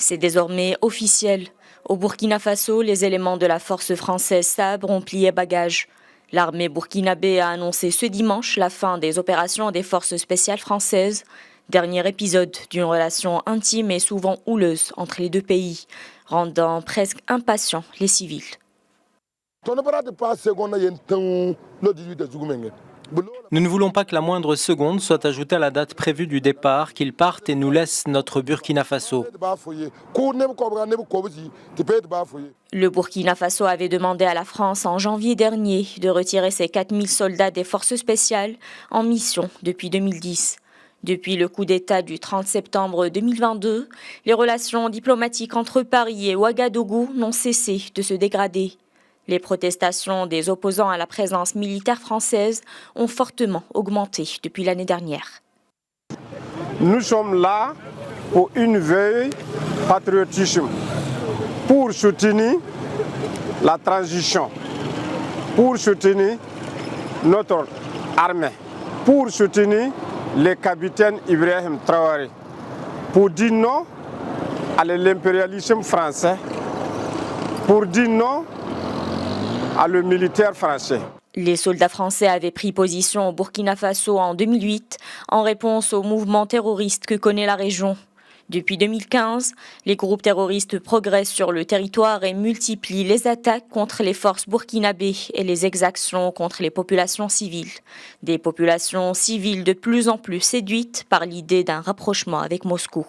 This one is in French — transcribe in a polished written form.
C'est désormais officiel. Au Burkina Faso, les éléments de la force française Sabre ont plié bagages. L'armée burkinabé a annoncé ce dimanche la fin des opérations des forces spéciales françaises. Dernier épisode d'une relation intime et souvent houleuse entre les deux pays, rendant presque impatients les civils. Nous ne voulons pas que la moindre seconde soit ajoutée à la date prévue du départ, qu'ils partent et nous laissent notre Burkina Faso. Le Burkina Faso avait demandé à la France en janvier dernier de retirer ses 4000 soldats des forces spéciales en mission depuis 2010. Depuis le coup d'État du 30 septembre 2022, les relations diplomatiques entre Paris et Ouagadougou n'ont cessé de se dégrader. Les protestations des opposants à la présence militaire française ont fortement augmenté depuis l'année dernière. Nous sommes là pour une veille patriotisme, pour soutenir la transition, pour soutenir notre armée, pour soutenir le capitaine Ibrahim Traoré, pour dire non à l'impérialisme français, pour dire non à le militaire français. Les soldats français avaient pris position au Burkina Faso en 2008 en réponse au mouvement terroriste que connaît la région. Depuis 2015, les groupes terroristes progressent sur le territoire et multiplient les attaques contre les forces burkinabées et les exactions contre les populations civiles. Des populations civiles de plus en plus séduites par l'idée d'un rapprochement avec Moscou.